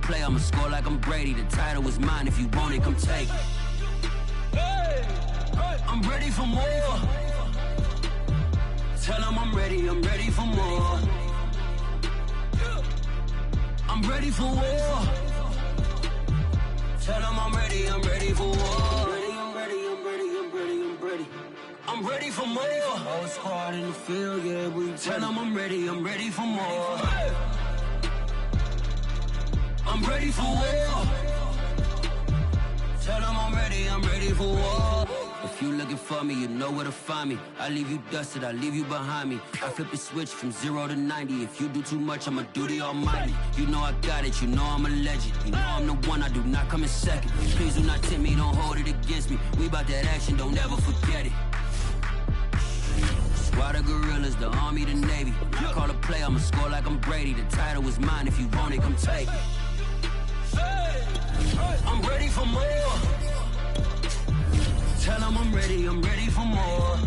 play, I'ma score like I'm Brady. The title is mine, if you want it, come take it. I'm ready for more. Tell them I'm ready for more. I'm ready for war. Tell them I'm ready for war. I'm ready for more. Whole squad in the field, yeah, we tell them I'm ready for more. I'm ready for war. Tell them I'm ready for war. If you looking for me, you know where to find me. I leave you dusted, I leave you behind me. I flip the switch from 0 to 90. If you do too much, I'ma do the almighty. You know I got it, you know I'm a legend. You know I'm the one, I do not come in second. Please do not tempt me, don't hold it against me. We bout that action, don't ever forget it. Squad of gorillas, the army, the navy. You call a play, I'ma score like I'm Brady. The title is mine, if you want it, come take it. I'm ready for more. Tell them I'm ready for more.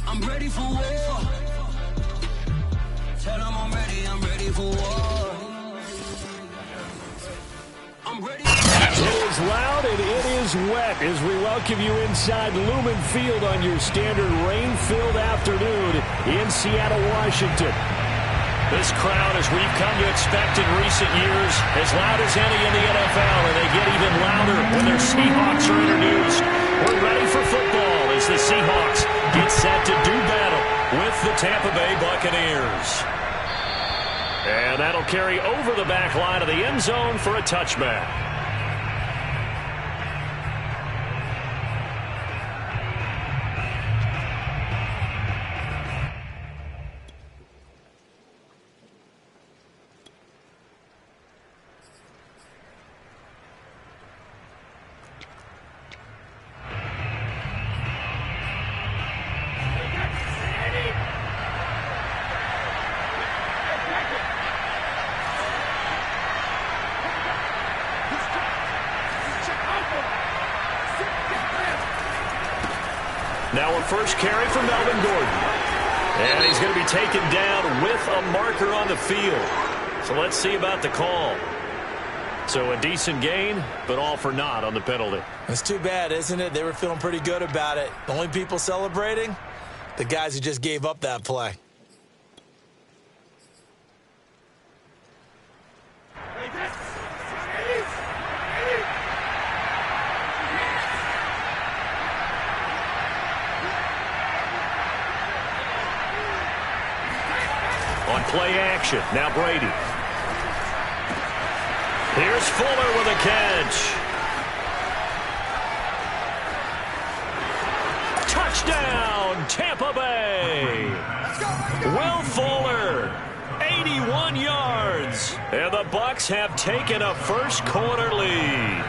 I'm ready for war. Tell them I'm ready for war. I'm ready. It is loud and it is wet as we welcome you inside Lumen Field on your standard rain-filled afternoon in Seattle, Washington. This crowd, as we've come to expect in recent years, as loud as any in the NFL, and they get even louder when their Seahawks are introduced. We're ready for football as the Seahawks get set to do battle with the Tampa Bay Buccaneers. And that'll carry over the back line of the end zone for a touchback. Now a first carry from Melvin Gordon. And he's going to be taken down with a marker on the field. So let's see about the call. So a decent gain, but all for naught on the penalty. It's too bad, isn't it? They were feeling pretty good about it. The only people celebrating? The guys who just gave up that play. On play action, now Brady. Here's Fuller with a catch. Touchdown, Tampa Bay. Will Fuller, 81 yards. And the Bucs have taken a first quarter lead.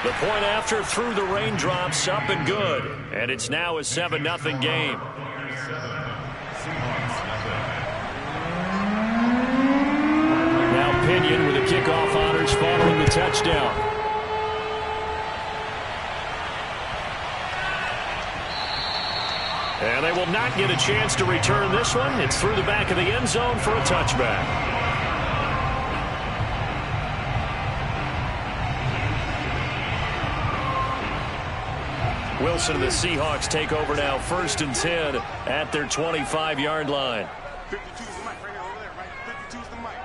The point after through the raindrops, up and good. And it's now a 7-0 game. Now Pinion with the kickoff honors following the touchdown. And they will not get a chance to return this one. It's through the back of the end zone for a touchback. Wilson and the Seahawks take over now, 1st and 10 at their 25-yard line. 52's the mic right over there, right? 52's the mic.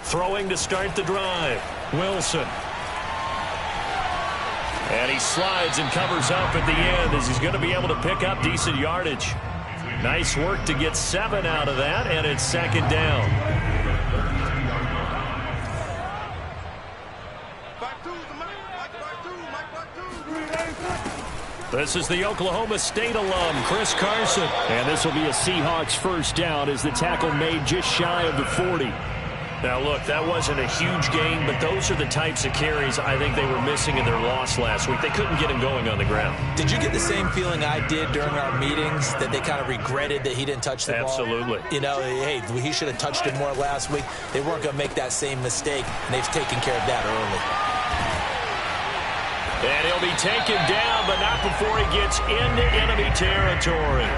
Throwing to start the drive, Wilson. And he slides and covers up at the end as he's going to be able to pick up decent yardage. Nice work to get 7 out of that, and it's 2nd down. This is the Oklahoma State alum, Chris Carson. And this will be a Seahawks first down as the tackle made just shy of the 40. Now, look, that wasn't a huge gain, but those are the types of carries I think they were missing in their loss last week. They couldn't get him going on the ground. Did you get the same feeling I did during our meetings, that they kind of regretted that he didn't touch the ball? Absolutely. You know, hey, he should have touched it more last week. They weren't going to make that same mistake, and they've taken care of that early. He'll be taken down, but not before he gets into enemy territory.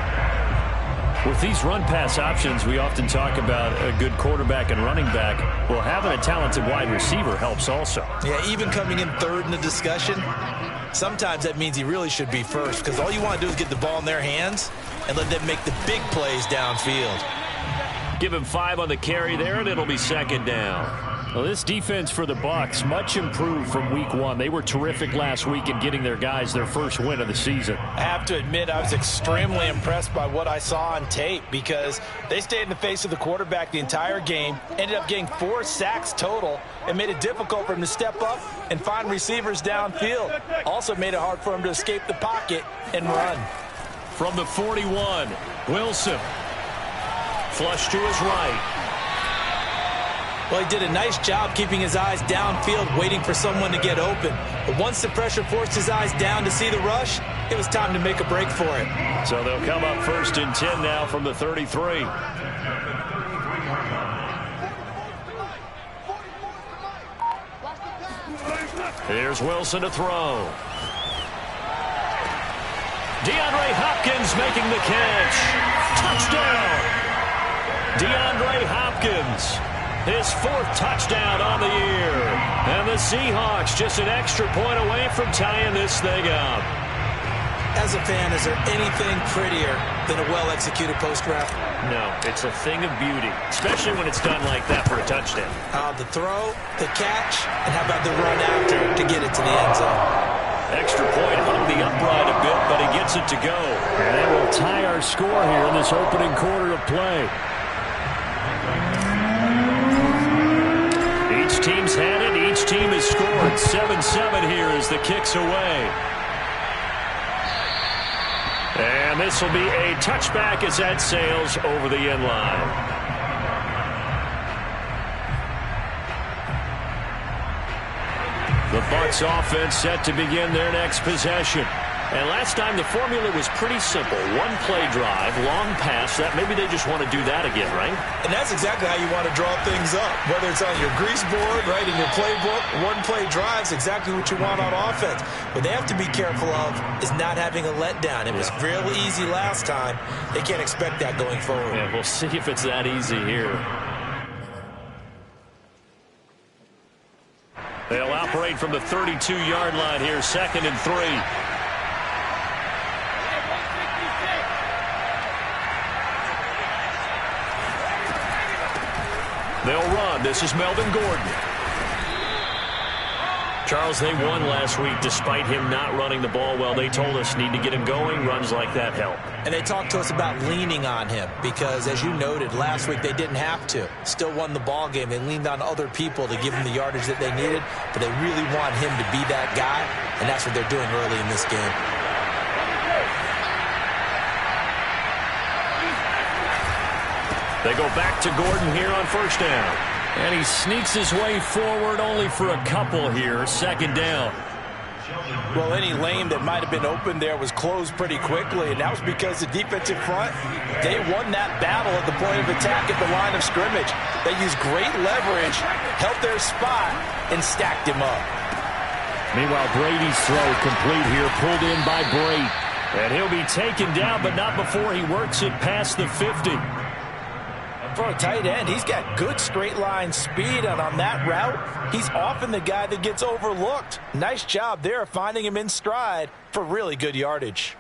With these run-pass options, we often talk about a good quarterback and running back. Well, having a talented wide receiver helps also. Yeah, even coming in third in the discussion, sometimes that means he really should be first, because all you want to do is get the ball in their hands and let them make the big plays downfield. Give him 5 on the carry there, and it'll be second down. Well, this defense for the Bucs, much improved from week 1. They were terrific last week in getting their guys their first win of the season. I have to admit, I was extremely impressed by what I saw on tape because they stayed in the face of the quarterback the entire game, ended up getting 4 sacks total, and made it difficult for him to step up and find receivers downfield. Also made it hard for him to escape the pocket and run. From the 41, Wilson. Flush to his right. Well, he did a nice job keeping his eyes downfield, waiting for someone to get open. But once the pressure forced his eyes down to see the rush, it was time to make a break for it. So they'll come up 1st and 10 now from the 33. Here's Wilson to throw. DeAndre Hopkins making the catch. Touchdown! DeAndre Hopkins. His 4th touchdown on the year. And the Seahawks just an extra point away from tying this thing up. As a fan, is there anything prettier than a well-executed post route? No, it's a thing of beauty, especially when it's done like that for a touchdown. The throw, the catch, and how about the run after to get it to the end zone? Extra point hung the upright a bit, but he gets it to go. And that will tie our score here in this opening quarter of play. Each team's had it. Each team has scored. 7-7 here as the kick's away. And this will be a touchback as that sails over the end line. The Bucs offense set to begin their next possession. And last time the formula was pretty simple. 1-play drive, long pass. That maybe they just want to do that again, right? And that's exactly how you want to draw things up. Whether it's on your grease board, right, in your playbook, 1-play drives, exactly what you want on offense. What they have to be careful of is not having a letdown. It was real easy last time. They can't expect that going forward. Yeah, we'll see if it's that easy here. They'll operate from the 32-yard line here, 2nd and 3. They'll run. This is Melvin Gordon. Charles, they won last week despite him not running the ball well. They told us need to get him going. Runs like that help. And they talked to us about leaning on him because, as you noted, last week they didn't have to. Still won the ball game. They leaned on other people to give him the yardage that they needed, but they really want him to be that guy, and that's what they're doing early in this game. They go back to Gordon here on 1st down. And he sneaks his way forward only for a couple here. 2nd down. Well, any lane that might have been open there was closed pretty quickly, and that was because the defensive front, they won that battle at the point of attack at the line of scrimmage. They used great leverage, held their spot, and stacked him up. Meanwhile, Brady's throw complete here, pulled in by Brady. And he'll be taken down, but not before he works it past the 50. For a tight end, he's got good straight line speed, and on that route, he's often the guy that gets overlooked. Nice job there finding him in stride for really good yardage.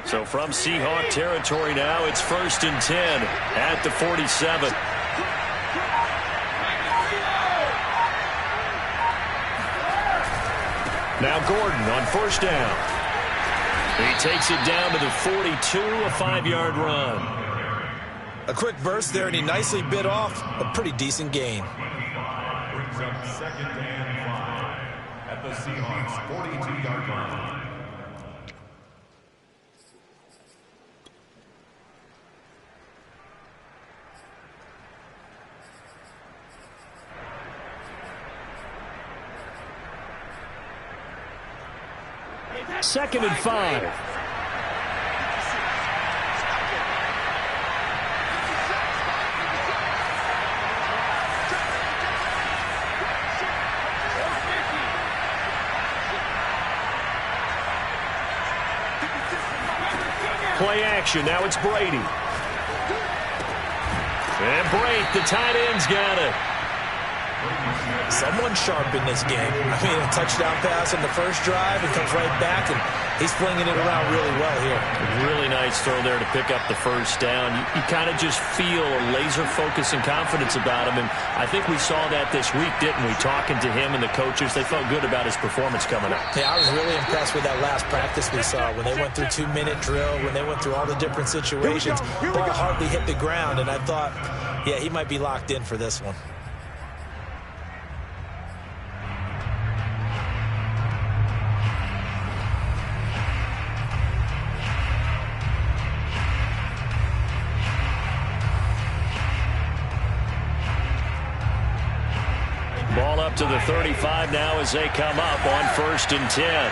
So from Seahawk territory now, it's 1st and 10 at the 47. Now Gordon on 1st down. He takes it down to the 42, a 5-yard run. A quick burst there, and he nicely bit off a pretty decent gain. Brings up 2nd and 5 at the Seahawks 42-yard line. 2nd and 5. Play action. Now it's Brady. And break. The tight end's got it. Someone sharp in this game. I mean, a touchdown pass on the first drive and comes right back, and he's flinging it around really well here. Really nice throw there to pick up the first down. You kind of just feel a laser focus and confidence about him, and I think we saw that this week, didn't we? Talking to him and the coaches, they felt good about his performance coming up. Yeah, I was really impressed with that last practice we saw when they went through 2-minute drill, when they went through all the different situations. Ball hardly hit the ground, and I thought, yeah, he might be locked in for this one. Ball up to the 35 now as they come up on 1st and 10.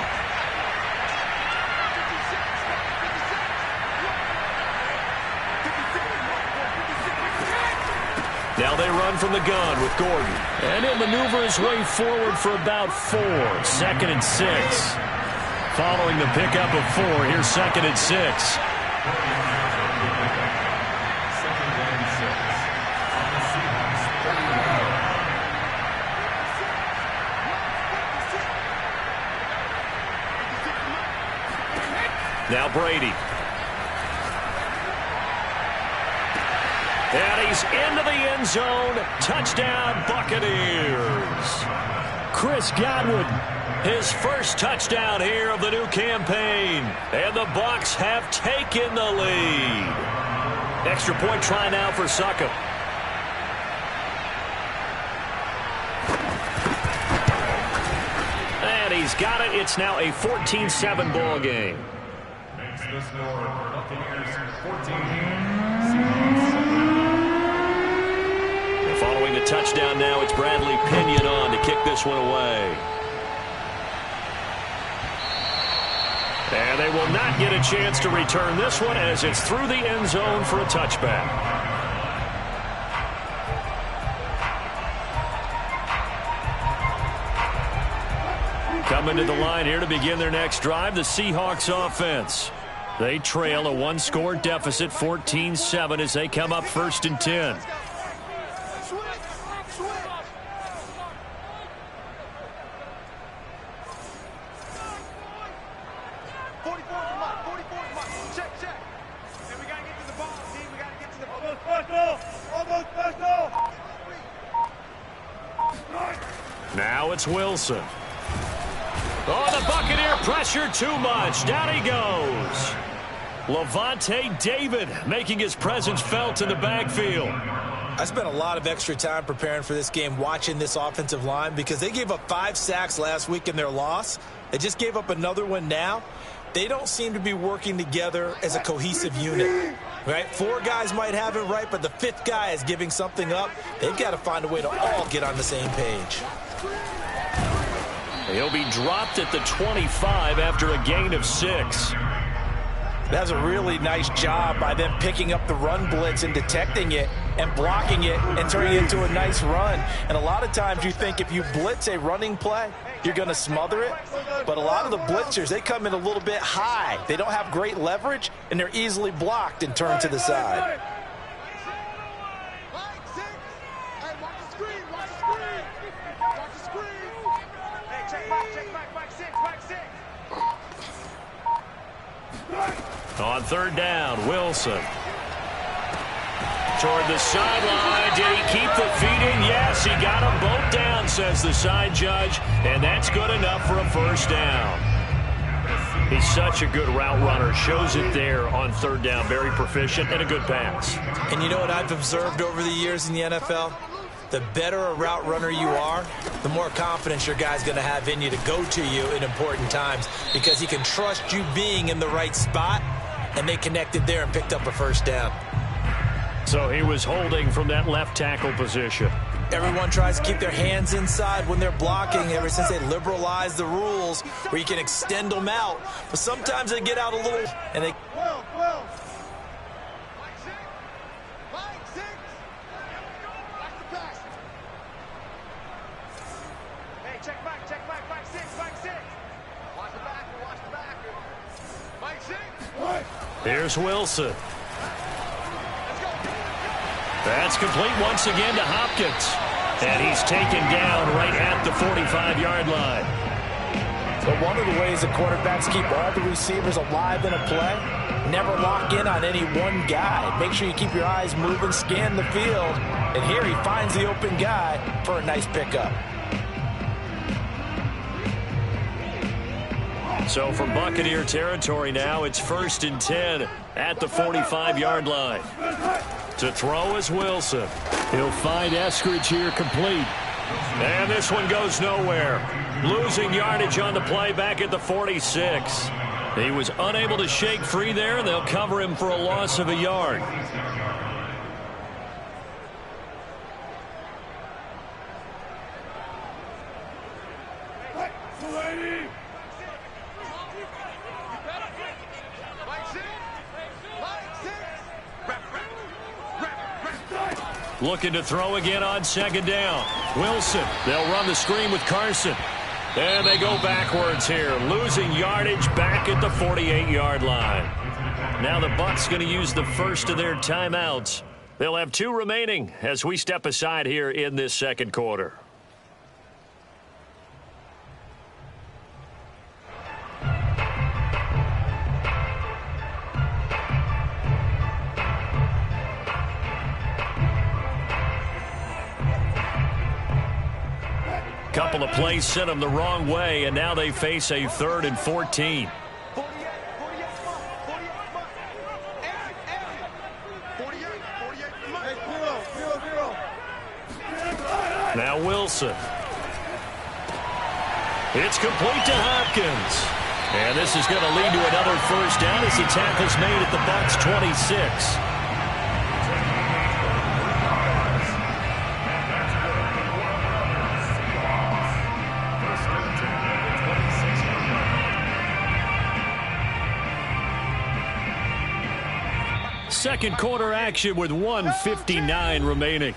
Now they run from the gun with Gordon. And he'll maneuver his way forward for about 4. 2nd and 6. Following the pickup of 4, here's 2nd and 6. Now Brady. And he's into the end zone. Touchdown, Buccaneers. Chris Godwin, his first touchdown here of the new campaign. And the Bucs have taken the lead. Extra point try now for Suckup. And he's got it. It's now a 14-7 ball game. The score, Buccaneers 14, following the touchdown now, it's Bradley Pinion on to kick this one away. And they will not get a chance to return this one as it's through the end zone for a touchback. Coming to the line here to begin their next drive, the Seahawks offense. They trail a 1-score deficit, 14-7, as they come up 1st and 10. Now it's Wilson. Oh, the Buccaneer pressure too much. Down he goes. Levante David making his presence felt in the backfield. I spent a lot of extra time preparing for this game, watching this offensive line, because they gave up 5 sacks last week in their loss. They just gave up another one now. They don't seem to be working together as a cohesive unit. Right? 4 guys might have it right, but the 5th guy is giving something up. They've got to find a way to all get on the same page. He'll be dropped at the 25 after a gain of 6. That's a really nice job by them picking up the run blitz and detecting it and blocking it and turning it into a nice run. And a lot of times you think if you blitz a running play, you're going to smother it. But a lot of the blitzers, they come in a little bit high. They don't have great leverage, and they're easily blocked and turned to the side. On 3rd down, Wilson. Toward the sideline. Did he keep the feet in? Yes, he got them both down, says the side judge. And that's good enough for a 1st down. He's such a good route runner. Shows it there on 3rd down. Very proficient and a good pass. And you know what I've observed over the years in the NFL? The better a route runner you are, the more confidence your guy's going to have in you to go to you in important times, because he can trust you being in the right spot, and they connected there and picked up a 1st down. So he was holding from that left tackle position. Everyone tries to keep their hands inside when they're blocking ever since they liberalized the rules where you can extend them out. But sometimes they get out a little and they... Here's Wilson. That's complete once again to Hopkins. And he's taken down right at the 45-yard line. So one of the ways the quarterbacks keep all the receivers alive in a play, never lock in on any one guy. Make sure you keep your eyes moving, scan the field. And here he finds the open guy for a nice pickup. So from Buccaneer territory now, it's 1st and 10 at the 45-yard line. To throw is Wilson. He'll find Eskridge here complete. And this one goes nowhere. Losing yardage on the play back at the 46. He was unable to shake free there, and they'll cover him for a loss of a yard. Looking to throw again on 2nd down. Wilson. They'll run the screen with Carson. And they go backwards here. Losing yardage back at the 48-yard line. Now the Bucs going to use the first of their timeouts. They'll have 2 remaining as we step aside here in this 2nd quarter. Couple of plays sent them the wrong way, and now they face a 3rd and 14. Now Wilson. It's complete to Hopkins. And this is going to lead to another 1st down as the tackle's made at the Bucs 26. Second quarter action with 1:59 remaining.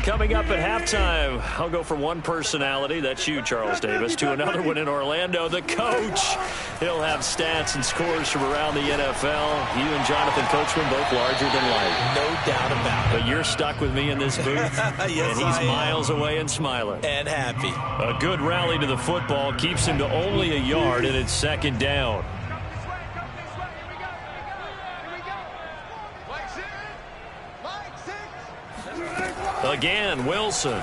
Coming up at halftime, I'll go from one personality, that's you, Charles Davis, to another one in Orlando, the coach. He'll have stats and scores from around the NFL. You and Jonathan Coachman both larger than life. No doubt about it. But you're stuck with me in this booth, yes, and he's miles away and smiling. And happy. A good rally to the football keeps him to only a yard, and it's 2nd down. Again, Wilson.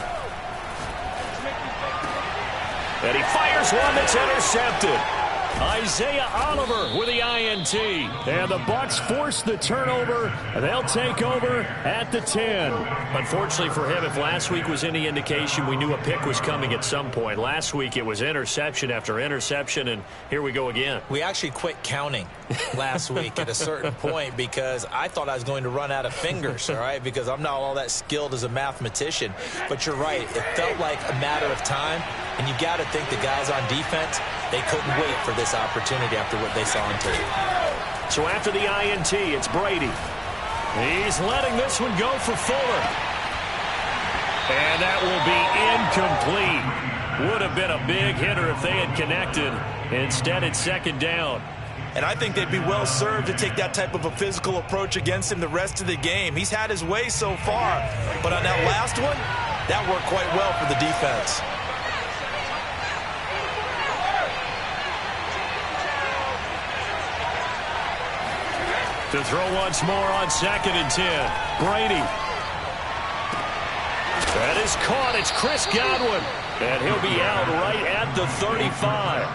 And he fires one that's intercepted. Isaiah Oliver with the INT. And the Bucs force the turnover. They'll take over at the 10. Unfortunately for him, if last week was any indication, we knew a pick was coming at some point. Last week it was interception after interception, and here we go again. We actually quit counting last week at a certain point because I thought I was going to run out of fingers, all right, because I'm not all that skilled as a mathematician. But you're right. It felt like a matter of time, and you got to think the guys on defense, they couldn't wait for this opportunity after what they saw on tape. So after the INT, it's Brady. He's letting this one go for Fuller. And that will be incomplete. Would have been a big hitter if they had connected. Instead, it's 2nd down. And I think they'd be well served to take that type of a physical approach against him the rest of the game. He's had his way so far. But on that last one, that worked quite well for the defense. To throw once more on 2nd and 10. Brady. That is caught. It's Chris Godwin. And he'll be out right at the 35.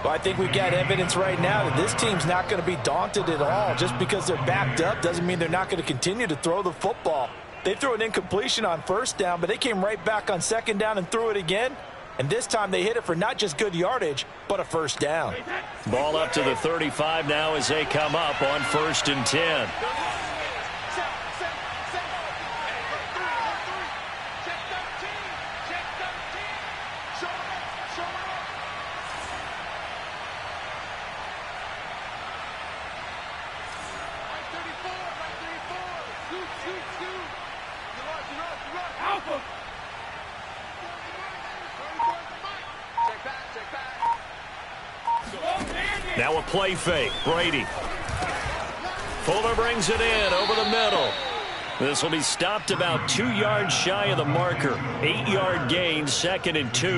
Well, I think we've got evidence right now that this team's not going to be daunted at all. Just because they're backed up doesn't mean they're not going to continue to throw the football. They threw an incompletion on first down, but they came right back on second down and threw it again. And this time they hit it for not just good yardage, but a first down. Ball up to the 35 now as they come up on 1st and 10. Now a play fake. Brady. Fuller brings it in over the middle. This will be stopped about 2 yards shy of the marker. 8-yard gain, 2nd and 2.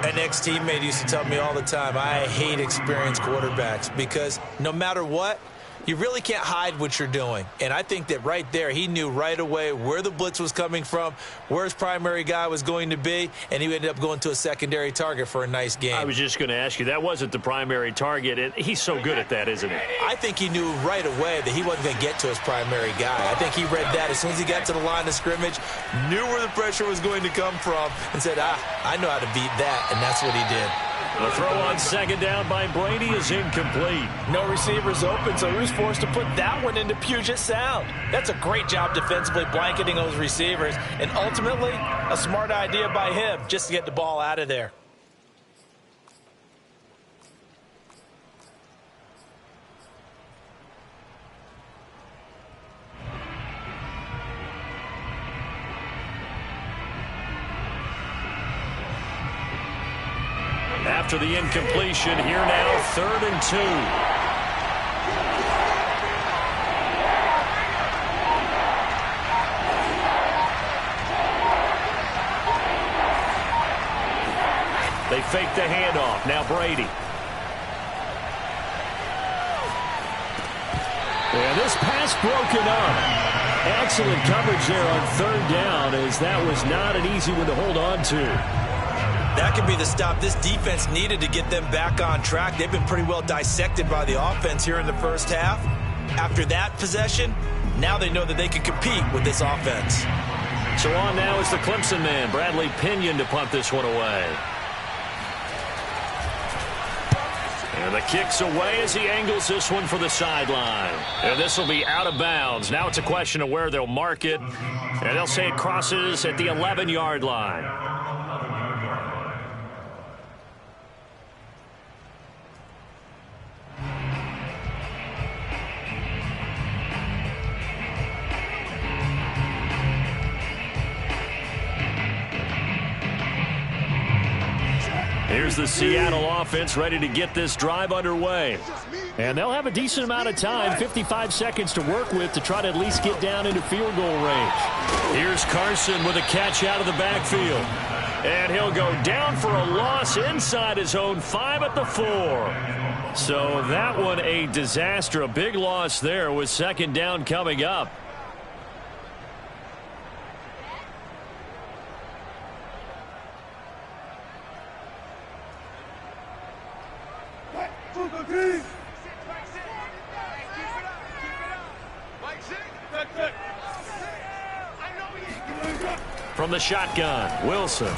An ex-teammate used to tell me all the time, I hate experienced quarterbacks because no matter what, you really can't hide what you're doing. And I think that right there, he knew right away where the blitz was coming from, where his primary guy was going to be, and he ended up going to a secondary target for a nice game. I was just going to ask you, that wasn't the primary target. He's so good at that, isn't he? I think he knew right away that he wasn't going to get to his primary guy. I think he read that as soon as he got to the line of scrimmage, knew where the pressure was going to come from, and said, I know how to beat that, and that's what he did. The throw on second down by Brady is incomplete. No receivers open, so he was forced to put that one into Puget Sound. That's a great job defensively blanketing those receivers, and ultimately a smart idea by him just to get the ball out of there. After the incompletion, here now, 3rd and 2. They fake the handoff. Now Brady. And this pass broken up. Excellent coverage there on 3rd down, as that was not an easy one to hold on to. That could be the stop this defense needed to get them back on track. They've been pretty well dissected by the offense here in the first half. After that possession, now they know that they can compete with this offense. So on now is the Clemson man, Bradley Pinion, to punt this one away. And the kick's away as he angles this one for the sideline. And this will be out of bounds. Now it's a question of where they'll mark it. And they'll say it crosses at the 11-yard line. Here's the Seattle offense ready to get this drive underway. And they'll have a decent amount of time, 55 seconds to work with, to try to at least get down into field goal range. Here's Carson with a catch out of the backfield. And he'll go down for a loss inside his own 5 at the 4. So that one a disaster, a big loss there with 2nd down coming up. From the shotgun, Wilson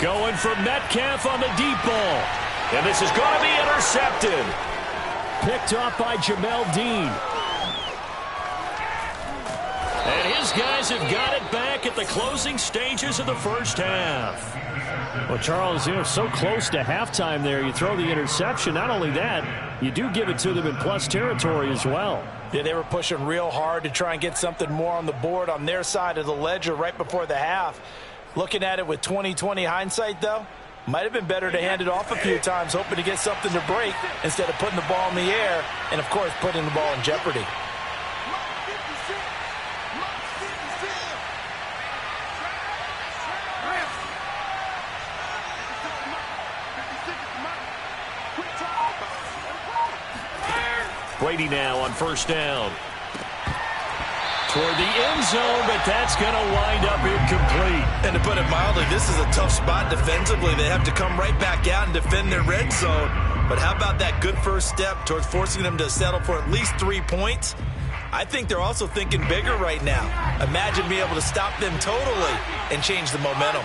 going for Metcalf on the deep ball. And this is going to be intercepted. Picked off by Jamel Dean. And his guys have got it back at the closing stages of the first half. Well, Charles, you're so close to halftime there. You throw the interception. Not only that, you do give it to them in plus territory as well. Yeah, they were pushing real hard to try and get something more on the board on their side of the ledger right before the half. Looking at it with 20/20 hindsight, though, might have been better to hand it off a few times, hoping to get something to break instead of putting the ball in the air and, of course, putting the ball in jeopardy. Brady now on 1st down. Toward the end zone, but that's going to wind up incomplete. And to put it mildly, this is a tough spot defensively. They have to come right back out and defend their red zone. But how about that good first step towards forcing them to settle for at least 3 points? I think they're also thinking bigger right now. Imagine being able to stop them totally and change the momentum.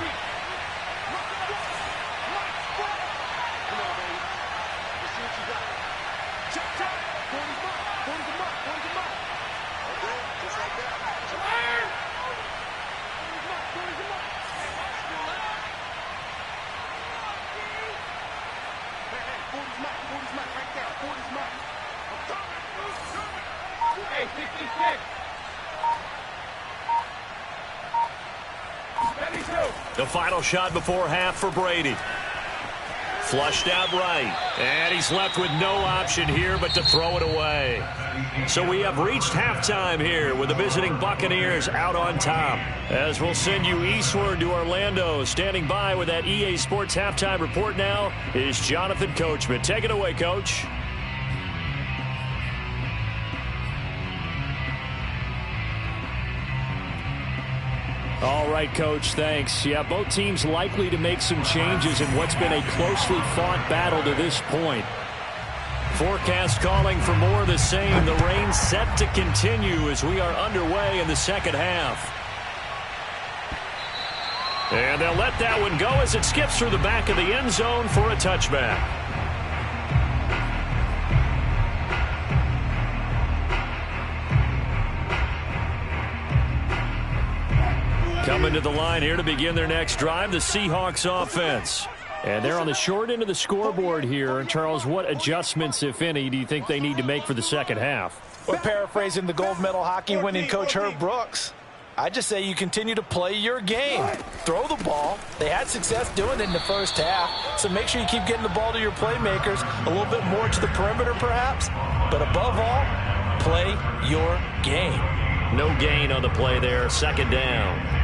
The final shot before half for Brady. Flushed out right. And he's left with no option here but to throw it away. So we have reached halftime here with the visiting Buccaneers out on top. As we'll send you eastward to Orlando. Standing by with that EA Sports halftime report now is Jonathan Coachman. Take it away, Coach. All right, Coach, thanks. Yeah, both teams likely to make some changes in what's been a closely fought battle to this point. Forecast calling for more of the same. The rain set to continue as we are underway in the second half. And they'll let that one go as it skips through the back of the end zone for a touchback. Coming to the line here to begin their next drive, the Seahawks offense. And they're on the short end of the scoreboard here. And Charles, what adjustments, if any, do you think they need to make for the second half? We're paraphrasing the gold medal hockey winning coach Herb Brooks. I just say you continue to play your game. Throw the ball. They had success doing it in the first half. So make sure you keep getting the ball to your playmakers, a little bit more to the perimeter perhaps. But above all, play your game. No gain on the play there. Second down.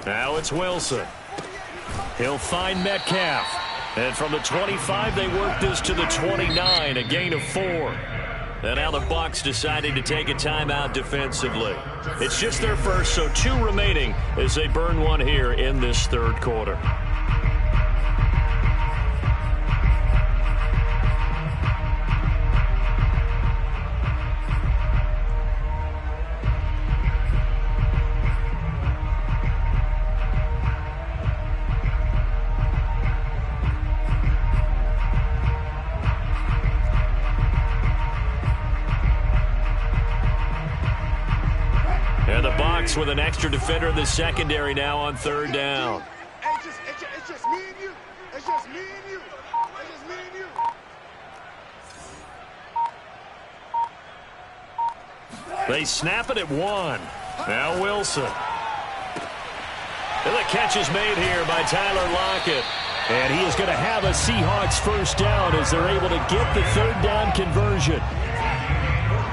Now it's Wilson. He'll find Metcalf. And from the 25, they work this to the 29, a gain of 4. And now the Bucs deciding to take a timeout defensively. It's just their first, so 2 remaining as they burn one here in this third quarter. And the Bucs with an extra defender in the secondary now on third down. It's just me and you. It's just me and you. It's just me and you. They snap it at 1. Now Wilson. And the catch is made here by Tyler Lockett. And he is going to have a Seahawks first down as they're able to get the third down conversion.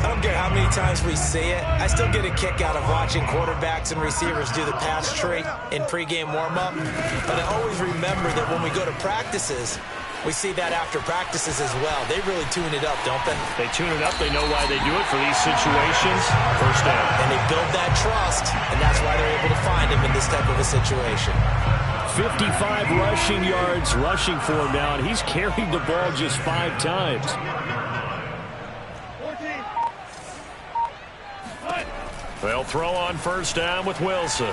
I don't care how many times we see it. I still get a kick out of watching quarterbacks and receivers do the pass tree in pregame warm-up. But I always remember that when we go to practices, we see that after practices as well. They really tune it up, don't they? They tune it up. They know why they do it for these situations. First down. And they build that trust, and that's why they're able to find him in this type of a situation. 55 rushing yards rushing for him now, and he's carried the ball just 5 times. They'll throw on first down with Wilson.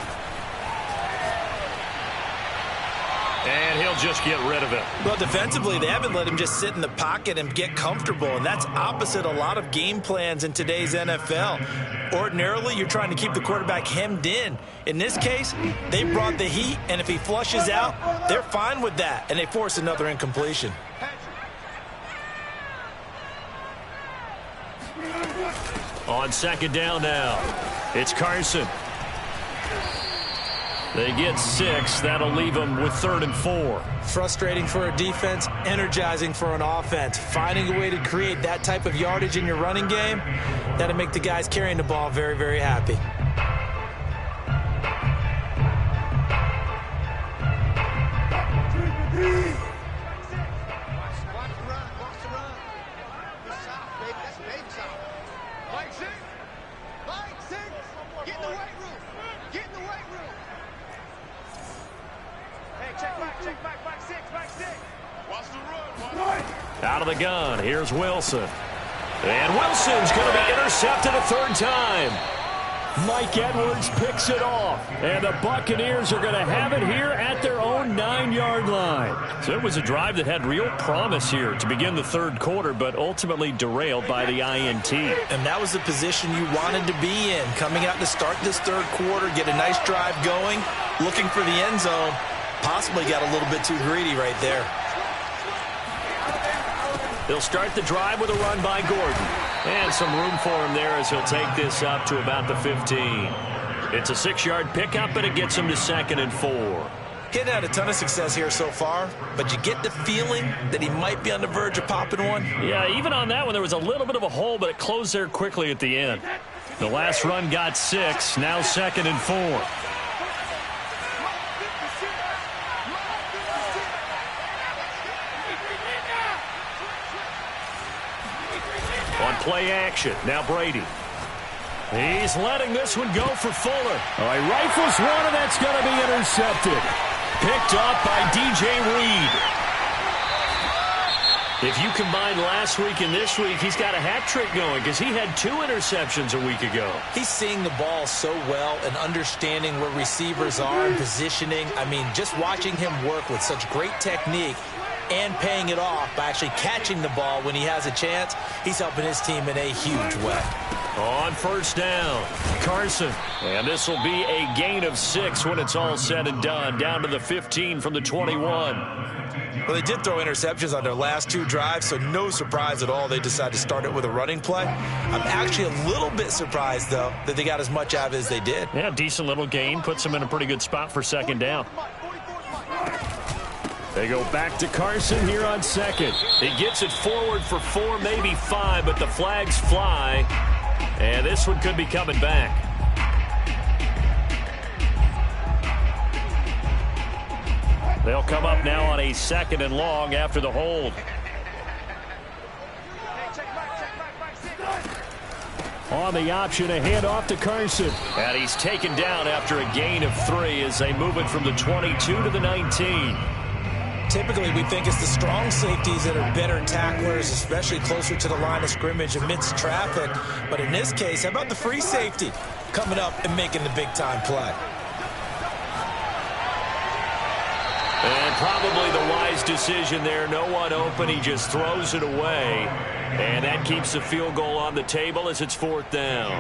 And he'll just get rid of it. Well, defensively, they haven't let him just sit in the pocket and get comfortable, and that's opposite a lot of game plans in today's NFL. Ordinarily, you're trying to keep the quarterback hemmed in. In this case, they brought the heat, and if he flushes out, they're fine with that, and they force another incompletion. On second down now, it's Carson. They get 6. That'll leave them with 3rd and 4. Frustrating for a defense, energizing for an offense. Finding a way to create that type of yardage in your running game, that'll make the guys carrying the ball very, very happy. Out of the gun, here's Wilson. And Wilson's going to be intercepted a 3rd time. Mike Edwards picks it off. And the Buccaneers are going to have it here at their own 9-yard line. So it was a drive that had real promise here to begin the 3rd quarter, but ultimately derailed by the INT. And that was the position you wanted to be in. Coming out to start this 3rd quarter, get a nice drive going, looking for the end zone. Possibly got a little bit too greedy right there. They'll start the drive with a run by Gordon. And some room for him there as he'll take this up to about the 15. It's a 6-yard pickup, but it gets him to 2nd and 4. He hadn't had a ton of success here so far, but you get the feeling that he might be on the verge of popping one. Yeah, even on that one, there was a little bit of a hole, but it closed there quickly at the end. The last run got 6, now 2nd and 4. On play action, now Brady. He's letting this one go for Fuller. Oh, he rifles one, and that's going to be intercepted. Picked up by DJ Reed. If you combine last week and this week, he's got a hat trick going because he had 2 interceptions a week ago. He's seeing the ball so well and understanding where receivers are and positioning. I mean, just watching him work with such great technique and paying it off by actually catching the ball when he has a chance, he's helping his team in a huge way. On 1st down, Carson. And this will be a gain of 6 when it's all said and done. Down to the 15 from the 21. Well, they did throw interceptions on their last 2 drives, so no surprise at all they decided to start it with a running play. I'm actually a little bit surprised, though, that they got as much out of it as they did. Yeah, decent little gain. Puts them in a pretty good spot for 2nd down. They go back to Carson here on 2nd. He gets it forward for 4, maybe 5, but the flags fly. And this one could be coming back. They'll come up now on a 2nd and long after the hold. On the option, a handoff to Carson. And he's taken down after a gain of 3 as they move it from the 22 to the 19. Typically, we think it's the strong safeties that are better tacklers, especially closer to the line of scrimmage amidst traffic. But in this case, how about the free safety coming up and making the big-time play? And probably the wise decision there. No one open. He just throws it away. And that keeps the field goal on the table as it's 4th down.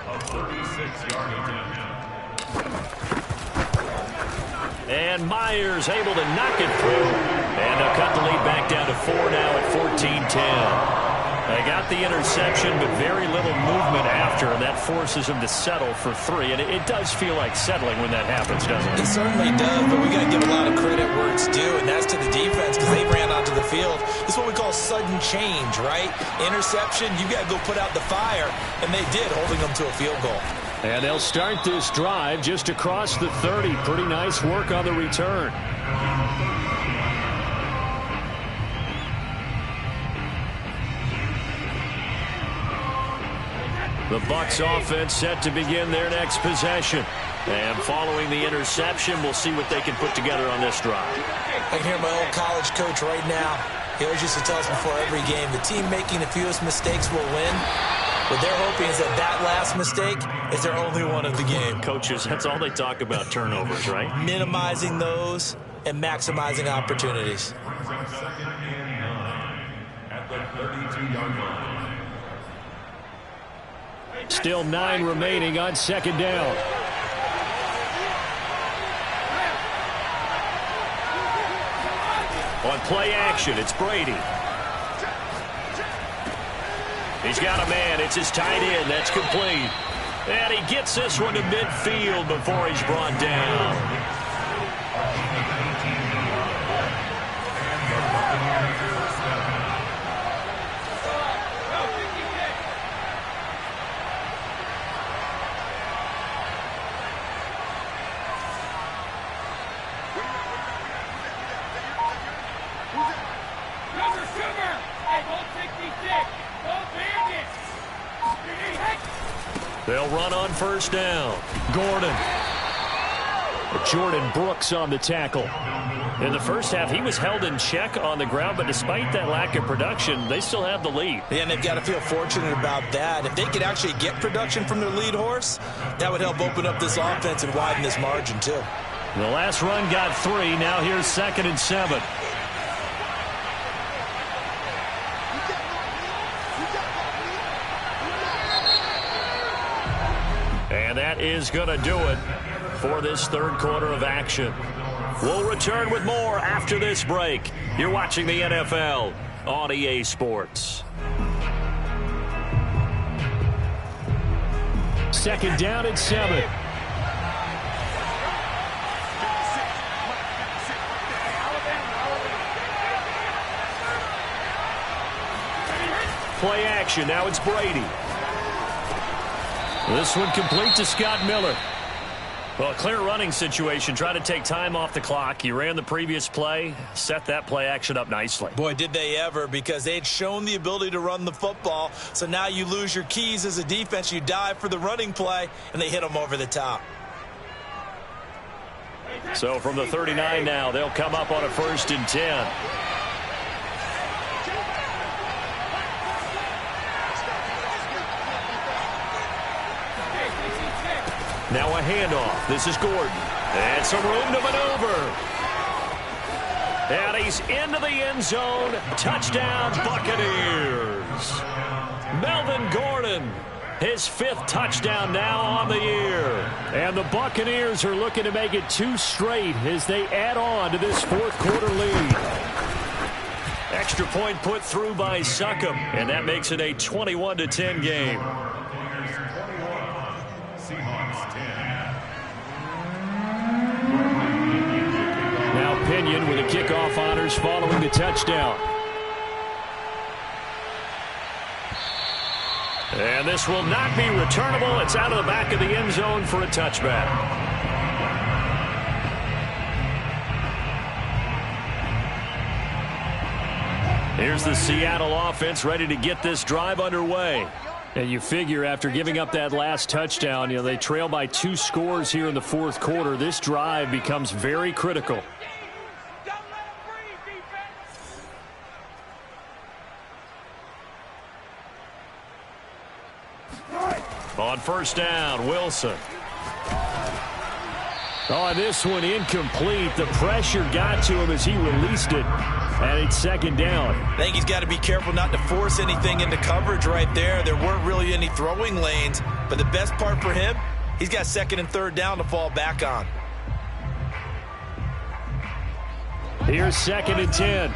A 36-yard attempt. And Myers able to knock it through. And they'll cut the lead back down to 4 now at 14-10. They got the interception, but very little movement after, and that forces them to settle for 3. And it does feel like settling when that happens, doesn't it? It certainly does, but we got to give a lot of credit where it's due, and that's to the defense because they ran onto the field. This is what we call sudden change, right? Interception, you got to go put out the fire, and they did, holding them to a field goal. And they'll start this drive just across the 30. Pretty nice work on the return. The Bucs offense set to begin their next possession. And following the interception, we'll see what they can put together on this drive. I can hear my old college coach right now. He always used to tell us before every game, the team making the fewest mistakes will win. What they're hoping is that last mistake is their only one of the game. Coaches, that's all they talk about, turnovers, right? Minimizing those and maximizing opportunities. Second and 9 at the 32-yard line. Still 9 remaining on 2nd down. On play action, it's Brady. He's got a man. It's his tight end. That's complete. And he gets this one to midfield before he's brought down. They'll run on first down. Gordon. Jordan Brooks on the tackle. In the first half, he was held in check on the ground, but despite that lack of production, they still have the lead. Yeah, and they've got to feel fortunate about that. If they could actually get production from their lead horse, that would help open up this offense and widen this margin, too. The last run got 3. Now here's 2nd and 7. And that is going to do it for this third quarter of action. We'll return with more after this break. You're watching the NFL on EA Sports. 2nd down and 7. Play action. Now it's Brady. This one complete to Scott Miller. Well, a clear running situation. Try to take time off the clock. He ran the previous play, set that play action up nicely. Boy, did they ever, because they had shown the ability to run the football. So now you lose your keys as a defense. You dive for the running play, and they hit them over the top. So from the 39 now, they'll come up on a 1st and 10. Now a handoff. This is Gordon. And some room to maneuver. And he's into the end zone. Touchdown, Buccaneers. Melvin Gordon, his 5th touchdown now on the year. And the Buccaneers are looking to make it 2 straight as they add on to this 4th quarter lead. Extra point put through by Succop, and that makes it a 21-10 game. Pinion with the kickoff honors following the touchdown. And this will not be returnable. It's out of the back of the end zone for a touchback. Here's the Seattle offense ready to get this drive underway. And you figure after giving up that last touchdown, they trail by 2 scores here in the 4th quarter. This drive becomes very critical. On first down, Wilson. Oh, this one incomplete. The pressure got to him as he released it. And it's 2nd down. I think he's got to be careful not to force anything into coverage right there. There weren't really any throwing lanes. But the best part for him, he's got 2nd and 3rd down to fall back on. Here's 2nd and 10.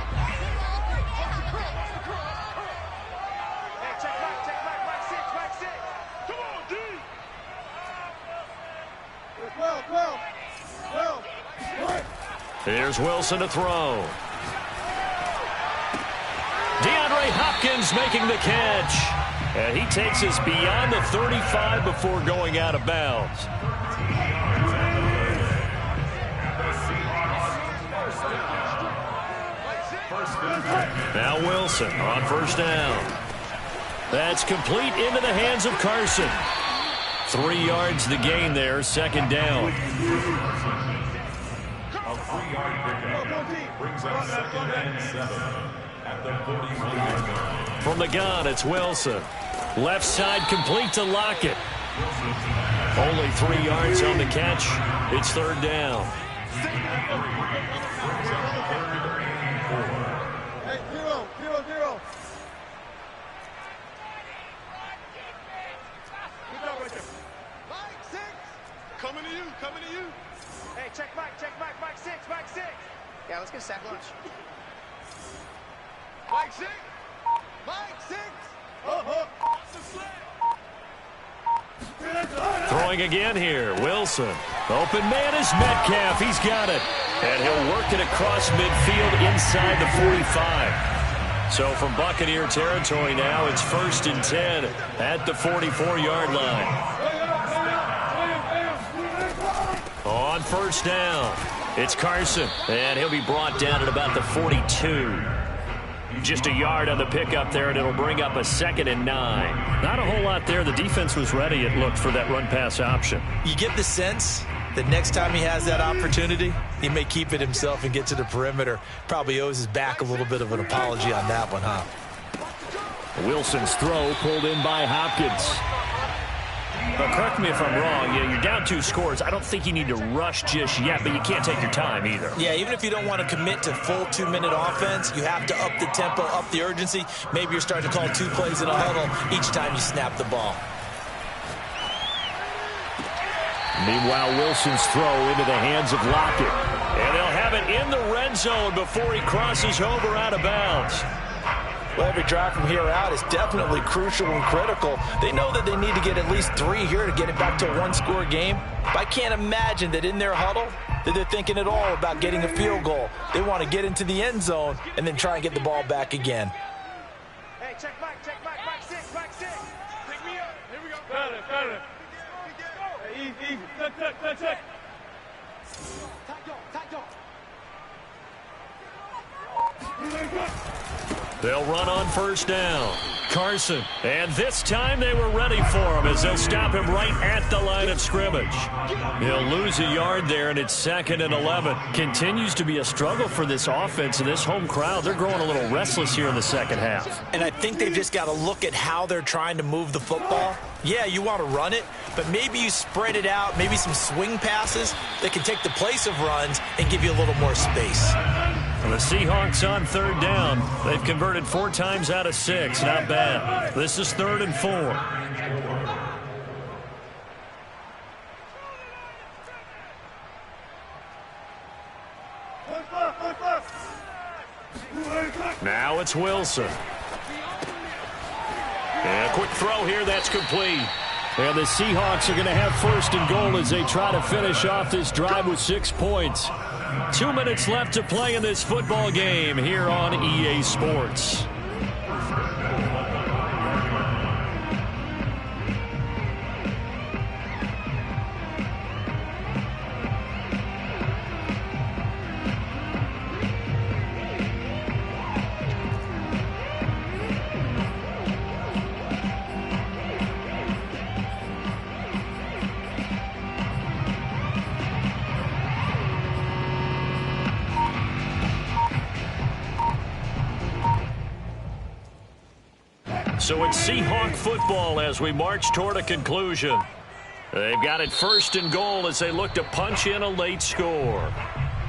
Here's Wilson to throw. DeAndre Hopkins making the catch. And he takes us beyond the 35 before going out of bounds. Now Wilson on first down. That's complete into the hands of Carson. 3 yards the gain there, 2nd down. A 3-yard pickup brings up 2nd and 7 at the 41-yard line. From the gun, it's Wilson. Left side complete to Lockett. Only 3 yards on the catch. It's 3rd down. Hey, zero. Good job right there. Mike 6. Coming to you. Hey, check Mike 6. Yeah, let's get a sack lunch. Mike 6. Throwing again here, Wilson. Open man is Metcalf. He's got it. And he'll work it across midfield inside the 45. So from Buccaneer territory now, it's 1st and 10 at the 44-yard line. On first down, it's Carson, and he'll be brought down at about the 42. Just a yard on the pickup there, and it'll bring up a 2nd and 9. Not a whole lot there. The defense was ready, it looked, for that run-pass option. You get the sense that next time he has that opportunity, he may keep it himself and get to the perimeter. Probably owes his back a little bit of an apology on that one, huh? Wilson's throw pulled in by Hopkins. But correct me if I'm wrong, you're down 2 scores. I don't think you need to rush just yet, but you can't take your time either. Yeah, even if you don't want to commit to full 2-minute offense, you have to up the tempo, up the urgency. Maybe you're starting to call 2 plays in a huddle each time you snap the ball. Meanwhile, Wilson's throw into the hands of Lockett. And they'll have it in the red zone before he crosses over out of bounds. Well, every drive from here out is definitely crucial and critical. They know that they need to get at least 3 here to get it back to a 1-score game. But I can't imagine that in their huddle that they're thinking at all about getting a field goal. They want to get into the end zone and then try and get the ball back again. Hey, check back, back 6, back 6. Pick me up. Here we go. Got it. Hey, easy. Check. They'll run on first down. Carson. And this time they were ready for him as they'll stop him right at the line of scrimmage. He'll lose a yard there, and it's 2nd and 11. Continues to be a struggle for this offense and this home crowd. They're growing a little restless here in the second half. And I think they've just got to look at how they're trying to move the football. Yeah, you want to run it, but maybe you spread it out, maybe some swing passes that can take the place of runs and give you a little more space. The Seahawks on 3rd down. They've converted 4 times out of 6. Not bad. This is 3rd and 4. Now it's Wilson. And a quick throw here. That's complete. And the Seahawks are going to have 1st and goal as they try to finish off this drive with 6 points. 2 minutes left to play in this football game here on EA Sports. So it's Seahawk football as we march toward a conclusion. They've got it 1st and goal as they look to punch in a late score.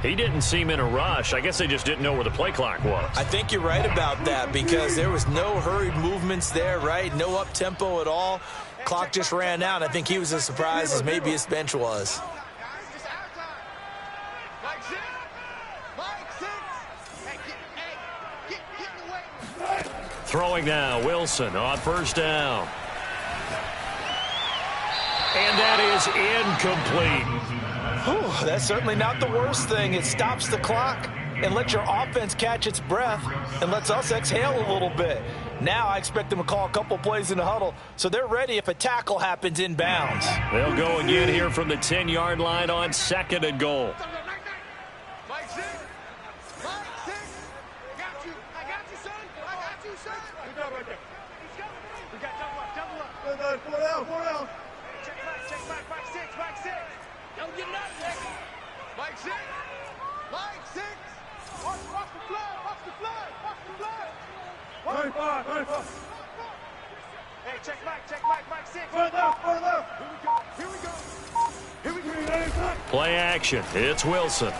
He didn't seem in a rush. I guess they just didn't know where the play clock was. I think you're right about that because there was no hurried movements there, right? No up-tempo at all. Clock just ran out. I think he was as surprised as maybe his bench was. Throwing now, Wilson on 1st down. And that is incomplete. Whew, that's certainly not the worst thing. It stops the clock and lets your offense catch its breath and lets us exhale a little bit. Now I expect them to call a couple plays in the huddle, so they're ready if a tackle happens inbounds. They'll go again here from the 10-yard line on 2nd and goal. Hey, check back 6. Here we go. Play action. It's Wilson.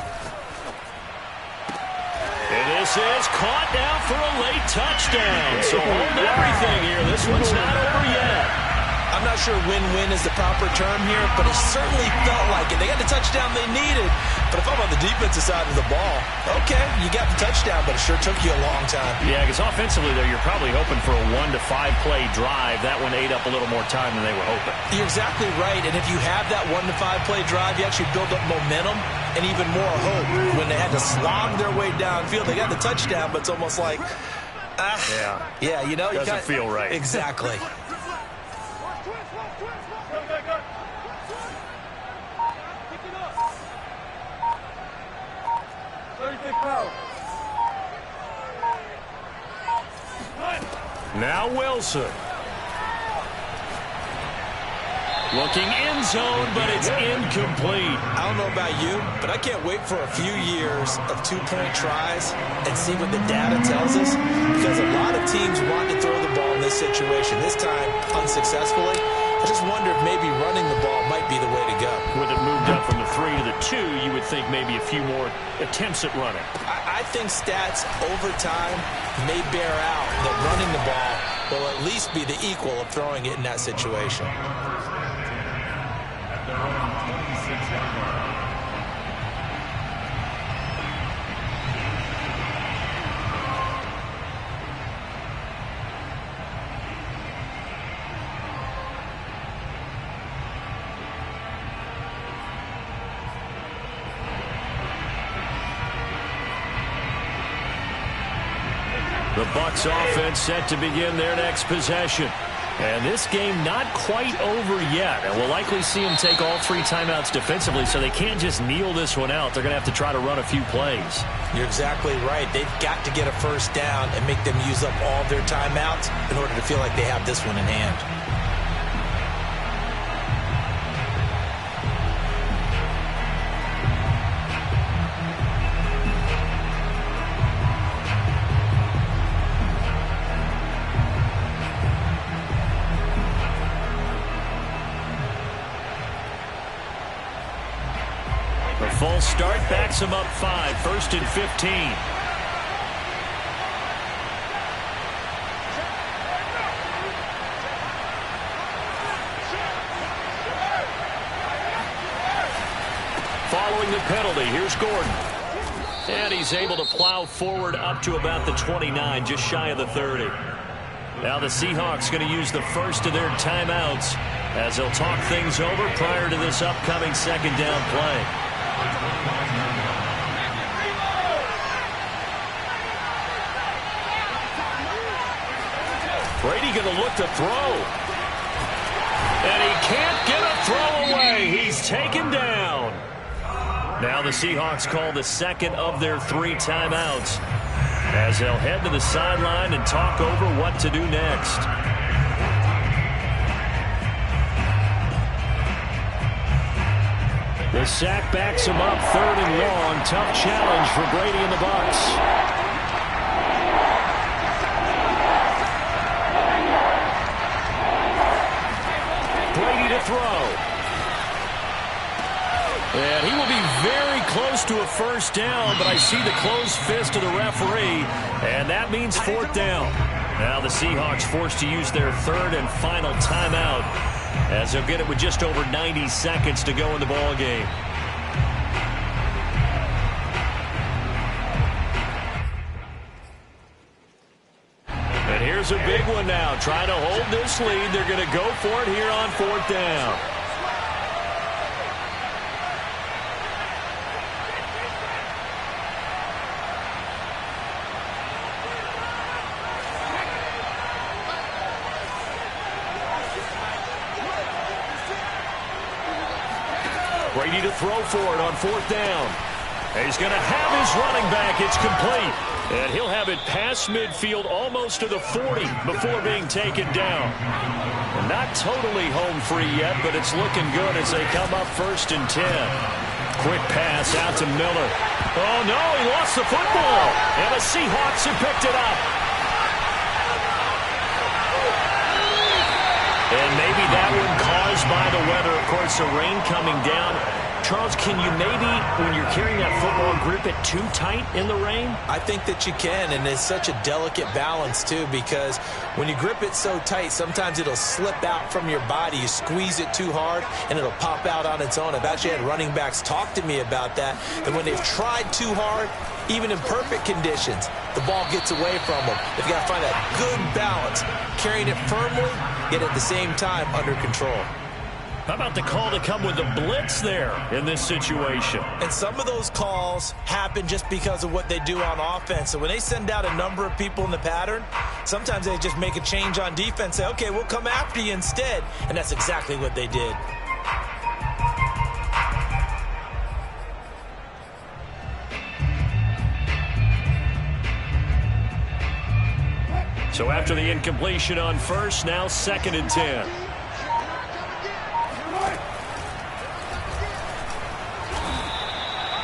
And this is caught now for a late touchdown. So hold everything here. This one's not over yet. I'm not sure win-win is the proper term here, but it certainly felt like it. They got the touchdown they needed, but if I'm a the defensive side of the ball, okay, you got the touchdown, but it sure took you a long time. Yeah, because offensively, though, you're probably hoping for a 1 to 5 play drive. That one ate up a little more time than they were hoping. You're exactly right, and if you have that 1 to 5 play drive, you actually build up momentum and even more hope. When they had to slog their way downfield, they got the touchdown, but it's almost like, yeah, you know, doesn't feel right. Exactly. Now Wilson. Looking end zone, but it's incomplete. I don't know about you, but I can't wait for a few years of two-point tries and see what the data tells us, because a lot of teams want to throw the ball in this situation, this time unsuccessfully. I just wonder if maybe running the ball might be the way to go. With it moved up from the 3 to the 2, you would think maybe a few more attempts at running. I think stats over time may bear out that running the ball will at least be the equal of throwing it in that situation. At their own 26-yard line. The Bucs offense set to begin their next possession. And this game not quite over yet. And we'll likely see them take all 3 timeouts defensively, so they can't just kneel this one out. They're going to have to try to run a few plays. You're exactly right. They've got to get a first down and make them use up all their timeouts in order to feel like they have this one in hand. Full start backs him up 5, 1st and 15. Following the penalty, here's Gordon. And he's able to plow forward up to about the 29, just shy of the 30. Now the Seahawks going to use the first of their timeouts as they'll talk things over prior to this upcoming second down play. Brady going to look to throw. And he can't get a throw away. He's taken down. Now the Seahawks call the second of their 3 timeouts as they'll head to the sideline and talk over what to do next. The sack backs him up 3rd and long. Tough challenge for Brady and the Bucs. Brady to throw. And he will be very close to a first down, but I see the closed fist of the referee, and that means 4th down. Now the Seahawks forced to use their 3rd and final timeout as they'll get it with just over 90 seconds to go in the ball game. And here's a big one now. Trying to hold this lead. They're going to go for it here on 4th down. Brady to throw for it on 4th down. He's going to have his running back. It's complete. And he'll have it past midfield almost to the 40 before being taken down. And not totally home free yet, but it's looking good as they come up 1st and 10. Quick pass out to Miller. Oh, no, he lost the football. And the Seahawks have picked it up. And maybe that one caused by the weather. Of course, the rain coming down. Charles, can you maybe, when you're carrying that football, grip it too tight in the rain? I think that you can, and it's such a delicate balance, too, because when you grip it so tight, sometimes it'll slip out from your body. You squeeze it too hard, and it'll pop out on its own. I've actually had running backs talk to me about that when they've tried too hard, even in perfect conditions, the ball gets away from them. They've got to find that good balance, carrying it firmly, yet at the same time under control. How about the call to come with the blitz there in this situation? And some of those calls happen just because of what they do on offense. So when they send out a number of people in the pattern, sometimes they just make a change on defense, say, okay, we'll come after you instead. And that's exactly what they did. So after the incompletion on first, now 2nd and 10.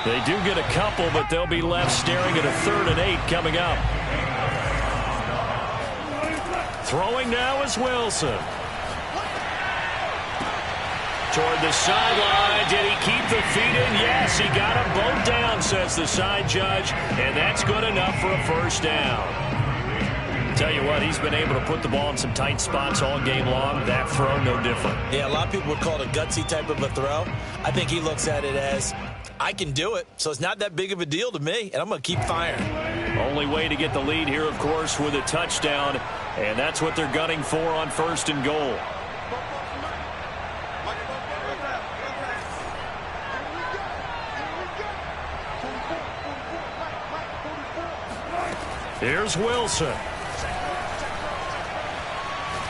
They do get a couple, but they'll be left staring at a 3rd and 8 coming up. Throwing now is Wilson. Toward the sideline. Did he keep the feet in? Yes, he got them both down, says the side judge, and that's good enough for a first down. Tell you what, he's been able to put the ball in some tight spots all game long. That throw, no different. Yeah, a lot of people would call it a gutsy type of a throw. I think he looks at it as, I can do it, so it's not that big of a deal to me, and I'm going to keep firing. Only way to get the lead here, of course, with a touchdown, and that's what they're gunning for on 1st and goal. Here's Wilson.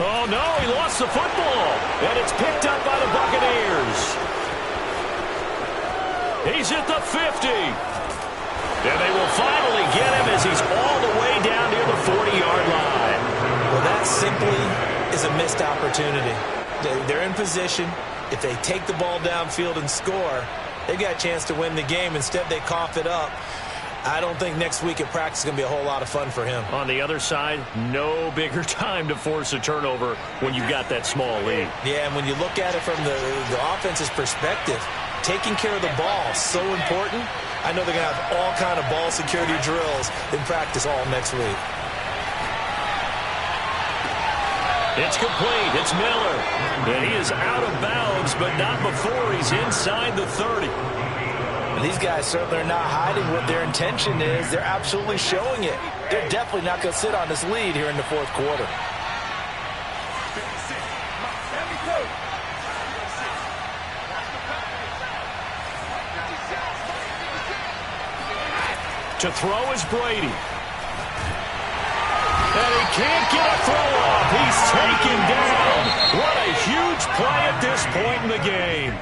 Oh, no, he lost the football, and it's picked up by the Buccaneers. He's at the 50. And they will finally get him as he's all the way down near the 40-yard line. Well, that simply is a missed opportunity. They're in position. If they take the ball downfield and score, they've got a chance to win the game. Instead, they cough it up. I don't think next week at practice is going to be a whole lot of fun for him. On the other side, no bigger time to force a turnover when you've got that small lead. Yeah, and when you look at it from the offense's perspective, taking care of the ball is so important. I know they're going to have all kind of ball security drills in practice all next week. It's complete. It's Miller. And he is out of bounds, but not before he's inside the 30. And these guys certainly are not hiding what their intention is. They're absolutely showing it. They're definitely not going to sit on this lead here in the 4th quarter. To throw is Brady. And he can't get a throw off. He's taken down. What a huge play at this point in the game.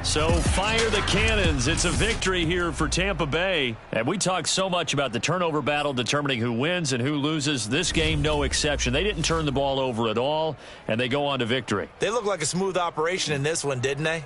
So fire the cannons. It's a victory here for Tampa Bay. And we talk so much about the turnover battle determining who wins and who loses. This game, no exception. They didn't turn the ball over at all, and they go on to victory. They look like a smooth operation in this one, didn't they?